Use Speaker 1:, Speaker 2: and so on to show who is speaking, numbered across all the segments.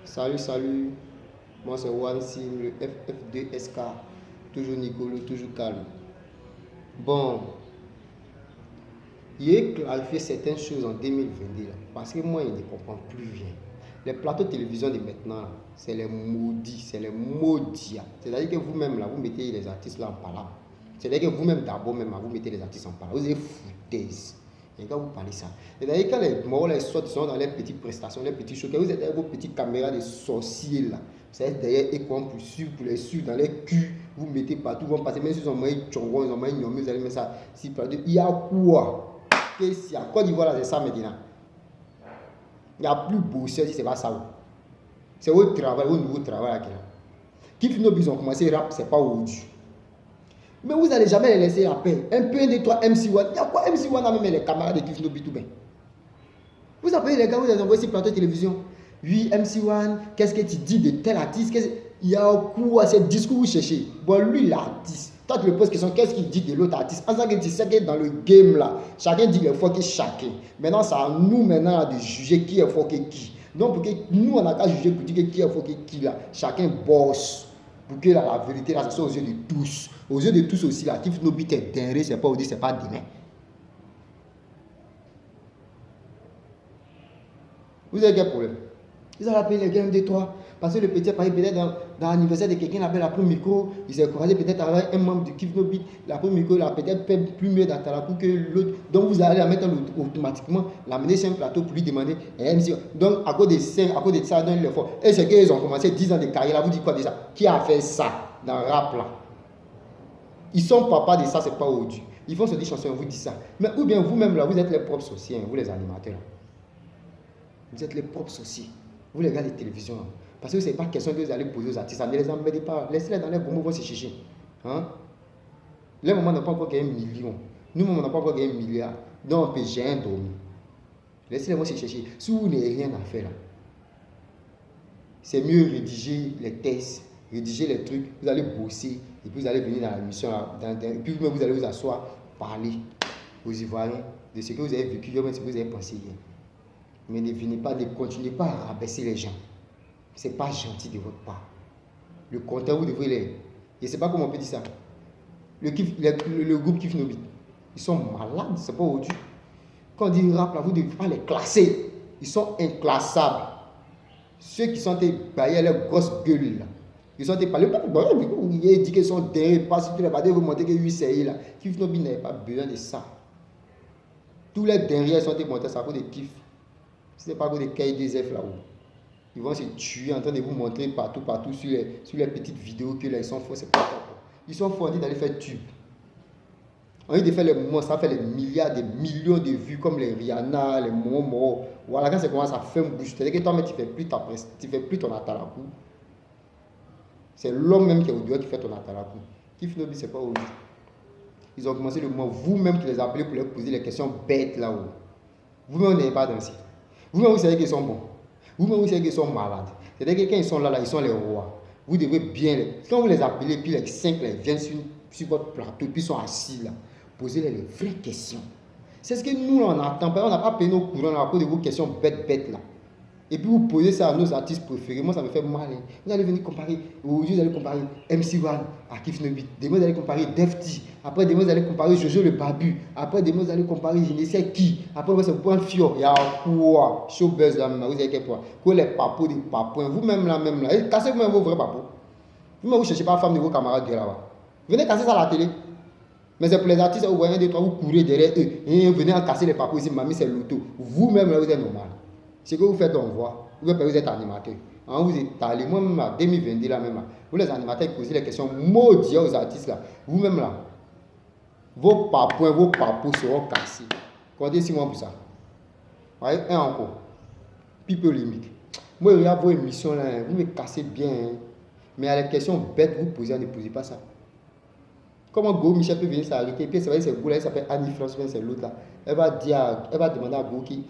Speaker 1: Salut. Moi c'est Wansi, le FF2SK. Toujours Nicolo, toujours calme. Bon, il a clarifié certaines choses en 2022 là, parce que moi, je ne comprends plus rien. Les plateaux de télévision de maintenant, c'est les maudits, c'est les maudits. C'est-à-dire que vous-même, là, vous mettez les artistes là en parlant. C'est-à-dire que vous-même, d'abord, même, vous mettez les artistes en parlant. Vous êtes foutaise. Et quand vous parlez ça, c'est-à-dire quand les morts les sortent, ils sont dans les petites prestations, les petits shows, vous êtes avec vos petites caméras de sorciers là, vous êtes derrière écran pour les suivre dans les culs, vous mettez partout, vous vont passer, même si ils ont moyen tchongo, ils ont moyen vous allez mettre ça. Si, il y a quoi? Qu'est-ce qu'il y a? Côte d'Ivoire là, c'est ça maintenant. Il n'y a plus beau si c'est pas ça. C'est au travail, au nouveau travail là. Qui finit ils ont commencé rap, c'est pas aujourd'hui. Mais vous n'allez jamais les laisser la paix. Un peu de toi, MC1. Il y a quoi MC1 a même les camarades de Kifno Bitouben. Vous appelez les gars, vous les envoyez sur plateau de télévision. Oui, MC1, qu'est-ce que tu dis de tel artiste? Il y a quoi? C'est le discours que vous cherchez. Bon, lui, l'artiste. Toi, tu le poses question, qu'est-ce qu'il dit de l'autre artiste? En tant que tu sais que dans le game là, chacun dit les fois que chacun. Maintenant, c'est à nous maintenant de juger qui est fort que qui. Donc, pour que nous, on n'a qu'à juger pour dire qui est fort que qui là. Chacun bosse. Pour que la vérité là, ce soit aux yeux de tous. Aux yeux de tous aussi, là, Kifno Bit est derrière, c'est pas aujourd'hui, c'est pas demain. Vous avez quel problème? Ils ont appelé les gars de toi. Parce que le petit a parlé peut-être dans l'anniversaire de quelqu'un, il avait la première micro. Il s'est croisé peut-être avec un membre du Kifno Beat. La première micro, il a peut-être fait plus mieux dans Talakou que l'autre. Donc vous allez la mettre automatiquement, l'amener sur un plateau pour lui demander un MC. Donc à cause de ça, donne l'effort. Et c'est qu'ils ont commencé 10 ans de carrière là. Vous dites quoi déjà? Qui a fait ça dans le rap là? Ils sont papas de ça, c'est pas aujourd'hui. Ils font se dire chansons, on vous dit ça. Mais ou bien vous-même là, vous êtes les propres sorciers, vous les animateurs. Vous êtes les propres sorciers. Vous les gars de télévision. Parce que ce n'est pas question que vous allez poser aux artistes. Ne les emmerdez pas. Laissez-les dans les gourmets, vont se chercher. Hein? Les moments n'ont pas encore gagné 1 million. Nous, on n'a pas encore gagné 1 milliard. Donc, on peut jamais dormir. Laissez-les vont se chercher. Si vous n'avez rien à faire là, c'est mieux rédiger les tests, rédiger les trucs. Vous allez bosser. Et puis vous allez venir dans l'émission. Et puis vous allez vous asseoir, parler aux Ivoiriens de ce que vous avez vécu, de ce que vous avez pensé hier. Mais ne venez pas, ne continuez pas à rabaisser les gens. Ce n'est pas gentil de votre part. Le content, vous devez les... Je ne sais pas comment on peut dire ça. Le groupe Kifno Beat, ils sont malades, c'est pas aujourd'hui. Quand on dit rap, là, vous ne devez pas les classer. Ils sont inclassables. Ceux qui sont derrière leurs grosses gueules, là. Ils sont parlés. Il dit qu'ils sont derrière, pas si tu les pas vous montrer que lui c'est là. Kifno Beat n'avait pas besoin de ça. Tous les derrière sont montés, ça vaut des kiff. Ce n'est pas que des K2F là-haut. Ils vont se tuer en train de vous montrer partout sur les petites vidéos que là, ils sont forts. C'est pas ça. Ils sont forts d'aller faire tube. On dit de faire les moments, ça fait les milliards, des millions de vues comme les Rihanna, les Momo. Voilà, quand ça commence à faire une bouche, c'est-à-dire que toi-même, tu ne fais plus ton atalakou. C'est l'homme même qui est au dehors qui fait ton atalakou. Kifno Beat, c'est pas aujourd'hui. Ils ont commencé le moment, vous-même qui les appelez pour leur poser les questions bêtes là-haut. Vous-même, vous n'avez pas dansé. Vous-même, vous savez qu'ils sont bons. Vous-même, vous savez qu'ils sont malades. C'est-à-dire que quand ils sont là, ils sont les rois. Vous devez bien les... Quand vous les appelez, puis les 5 viennent sur votre plateau, puis ils sont assis là, posez-les les vraies questions. C'est ce que nous, on n'attend pas. On n'a pas payé nos courants à cause de vos questions bêtes là. Et puis vous posez ça à nos artistes préférés. Moi, ça me fait mal. Hein. Vous allez venir comparer. Aujourd'hui, vous allez comparer MC1 à Kifno Beat. Demain, vous allez comparer Defty. Après, demain, vous allez comparer Jojo le Babu. Après, demain, vous allez comparer je ne sais qui. Après, vous allez prendre Fior. Il y a quoi? Showbuzz là, vous avez quel point? Quoi les papos des papouins? Vous-même là, même là. Cassez vous-même vos vrais papos. Vous-même, vous ne cherchez pas la femme de vos camarades de là-bas. Venez casser ça à la télé. Mais c'est pour les artistes, vous voyez, vous courez derrière eux. Et venez en casser les papos ici. Mamie, c'est l'auto. Vous-même là, vous êtes normal. Ce que vous faites, on voit. Vous êtes animateur. Quand vous êtes allé, moi-même, en 2022, là, même, vous les animateurs, qui posez les questions maudites aux artistes, là. Vous-même, là, vos papos seront cassés. Comptez 6 mois pour ça. Vous voyez, un encore. Pipe limite. Moi, regarde vos émissions, là, vous me cassez bien. Hein. Mais à les questions bêtes, vous posez, ne posez pas ça. Comment Go Michel peut venir s'arrêter? Et puis, c'est vrai, c'est Go, là, il s'appelle Annie France, c'est l'autre, là. Elle va demander à Go qui...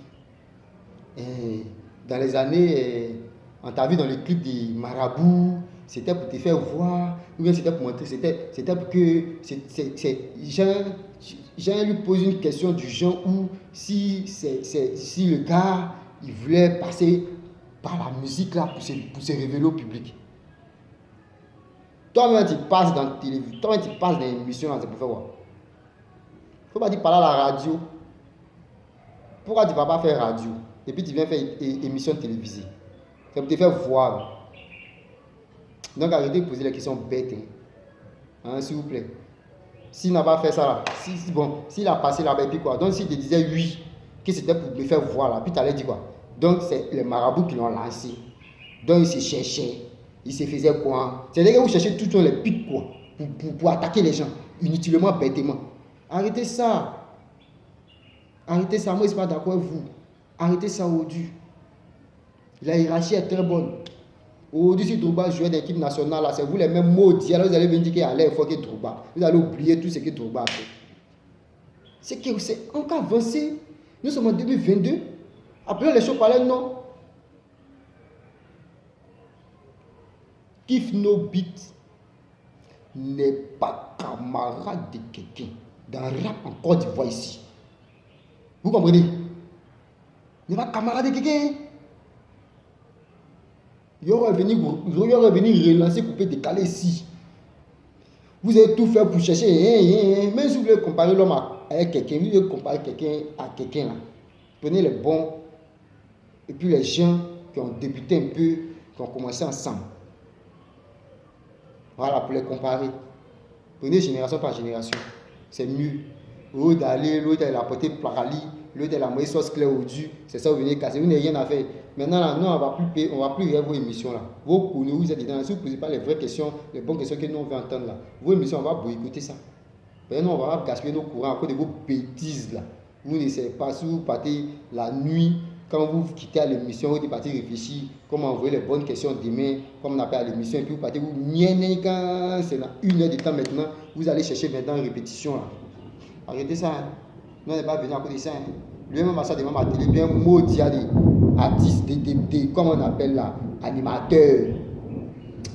Speaker 1: dans les années, on t'a vu dans les clips des Marabout, c'était pour te faire voir, ou bien c'était pour montrer, c'était pour que Jean lui pose une question du genre où si le gars, il voulait passer par la musique là pour se révéler au public. Toi-même, tu passes dans la télévision, toi-même, tu passes dans l'émission là, c'est pour faire quoi? Faut pas dire parler à la radio. Pourquoi tu ne vas pas faire radio et puis tu viens faire émission télévisée? C'est pour te faire voir. Donc arrêtez de poser les questions bêtes. Hein, s'il vous plaît. S'il n'a pas fait ça là, s'il a passé là-bas et puis quoi? Donc s'il te disait oui, que c'était pour me faire voir là, puis tu allais dire quoi? Donc c'est les marabouts qui l'ont lancé. Donc il se cherchait, il se faisait quoi? C'est-à-dire que vous cherchez tout le temps les pics quoi, pour attaquer les gens, inutilement, bêtement. Arrêtez ça. Arrêtez ça, moi je ne suis pas d'accord avec vous. Arrêtez ça aujourd'hui. La hiérarchie est très bonne. Aujourd'hui, si Drogba jouait dans l'équipe nationale, c'est vous les mêmes maudits. Alors vous allez venir dire qu'il allait faut que Drogba. Vous allez oublier tout ce que Drogba a fait. C'est encore avancé. Nous sommes en 2022. Après les choses parlaient non. Kif No Beat n'est pas camarade de quelqu'un. Dans le rap en Côte d'Ivoire ici. Vous comprenez? Il n'est pas camarade de quelqu'un. Il y aurait venu relancer, couper, décaler ici. Vous avez tout fait pour chercher. Même si vous voulez comparer l'homme avec quelqu'un, vous voulez comparer quelqu'un à quelqu'un là. Prenez les bons et puis les gens qui ont débuté un peu, qui ont commencé ensemble. Voilà, pour les comparer. Prenez génération par génération. C'est mieux. L'autre d'aller, l'autre il a apporté Plakali, l'autre il a moyen sauce claire au du. C'est ça, vous venez casser. Vous n'avez rien à faire. Maintenant, là, nous, on ne va plus regarder vos émissions là. Vous êtes dedans. Si vous ne posez pas les vraies questions, les bonnes questions que nous on veut entendre là, vos émissions, on va boycotter ça. Maintenant, on va gaspiller nos courants à cause de vos bêtises là. Vous ne savez pas si vous partez la nuit, quand vous quittez à l'émission, vous partez réfléchir, comment envoyer les bonnes questions demain, comme on appelle à l'émission, et puis vous partez, vous quand c'est dans 1 heure de temps maintenant, vous allez chercher maintenant une répétition là. Arrêtez ça. Hein. Nous, on n'est pas venu à côté de ça. Hein. Lui-même, à ça, devant ma télé, bien maudit à des artistes, comment on appelle là, animateurs,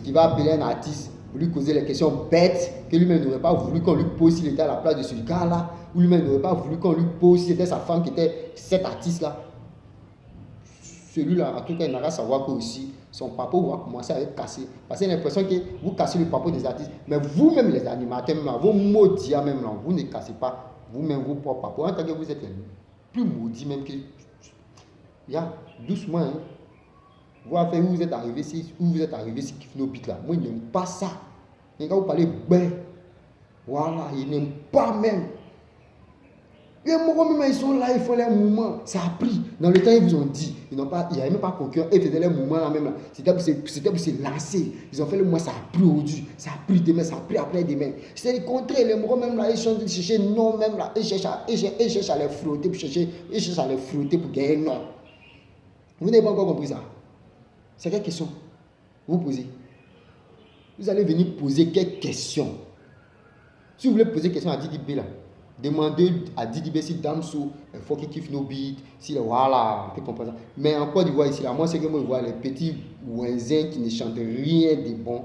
Speaker 1: qui va appeler un artiste pour lui causer les questions bêtes que lui-même n'aurait pas voulu qu'on lui pose s'il était à la place de ce gars-là, ou lui-même n'aurait pas voulu qu'on lui pose si c'était sa femme qui était cet artiste-là. Celui-là, en tout cas, il n'aura savoir que aussi, son papa va commencer à être cassé. Parce qu'il a l'impression que vous cassez le papa des artistes. Mais vous-même, les animateurs, même là, vos maudits, même là, vous ne cassez pas vous-même vos propres papas. En tant que vous êtes plus maudits même que. Ya, doucement. Hein. Voir faire où vous êtes arrivé, si Kif No Beat là. Moi, il n'aime pas ça. Et quand vous parlez ben, voilà, il n'aime pas même. Les morons même, ils sont là, ils font les mouvements. Ça a pris. Dans le temps, ils vous ont dit, il n'y avait même pas concurrent. Ils faisaient les mouvements là même là. C'était pour se lancer. Ils ont fait le mouvement, ça a pris aujourd'hui. Ça a pris demain, ça a pris après demain. C'est le contraire. Les morons même là, ils sont en train de chercher non même là. Ils cherchent à les frotter pour chercher. Ils cherchent à les frotter pour gagner non. Vous n'avez pas encore compris ça. C'est quelle question vous posez? Vous allez venir poser quelques questions. Si vous voulez poser question à Didi B là, demandez à Didi B si Damso, il faut qu'il kiffe nos beats, si voilà, on peut comprendre ça. Mais en Côte d'Ivoire ici là, moi c'est que moi je vois les petits voisins qui ne chantent rien de bon.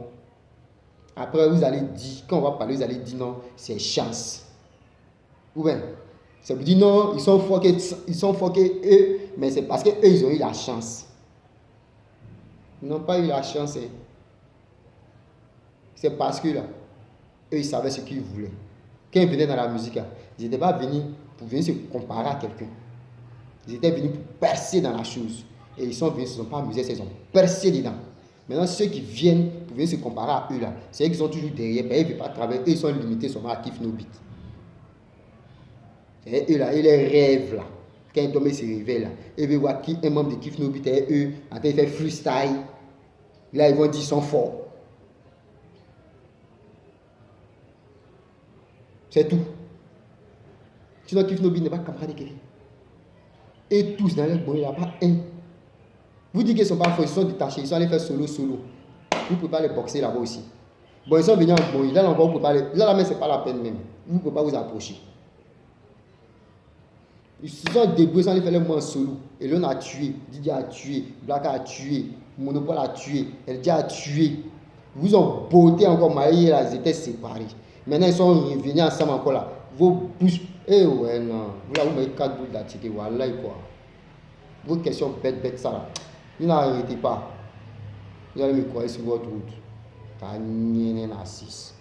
Speaker 1: Après vous allez dire, quand on va parler, vous allez dire non, c'est chance. Ou bien, ça vous dit non, ils sont foqués eux, mais c'est parce qu'eux ils ont eu la chance. Ils n'ont pas eu la chance. Hein. C'est parce que là, eux ils savaient ce qu'ils voulaient. Quand ils venaient dans la musique, ils n'étaient pas venus pour venir se comparer à quelqu'un. Ils étaient venus pour percer dans la chose. Et ils sont venus, ils ne se sont pas amusés, ils ont percé dedans. Maintenant, ceux qui viennent pour venir se comparer à eux là, c'est eux qui sont toujours derrière, ils ne veulent pas travailler, eux ils sont limités seulement à Kif No Beat. Et eux là, ils les rêvent là. Quand ils tombent, ils se réveillent là. Ils veulent voir qui un membre de Kif No Beat et eux, en train de faire freestyle. Là, ils vont dire qu'ils sont forts. C'est tout. Sinon, Kif No Beat n'est pas camarade de quelqu'un. Et tous dans leur bon, il n'y a pas un. Vous dites qu'ils ne sont pas forts, ils sont détachés, ils sont allés faire solo. Vous ne pouvez pas les boxer là-bas aussi. Bon, ils sont venus en bon, là encore, vous ne pouvez pas les. Là, mais ce n'est pas la peine même. Vous ne pouvez pas vous approcher. Ils se sont débrouillés, ils sont allés faire le mouvement solo. Et l'on a tué, Didier a tué, Black a tué, Monopole a tué, Eldia a tué. Vous ont botté encore, mariés, là, ils étaient séparés. Maintenant, ils sont revenus ensemble encore là. Vos bouches. Eh ouais, non. Vous là, vous mettez 4 boules d'attitude. Voilà, quoi. Vos questions bêtes, ça là. n'arrêtez pas. Vous allez me croire sur votre route. T'as nié narcisse.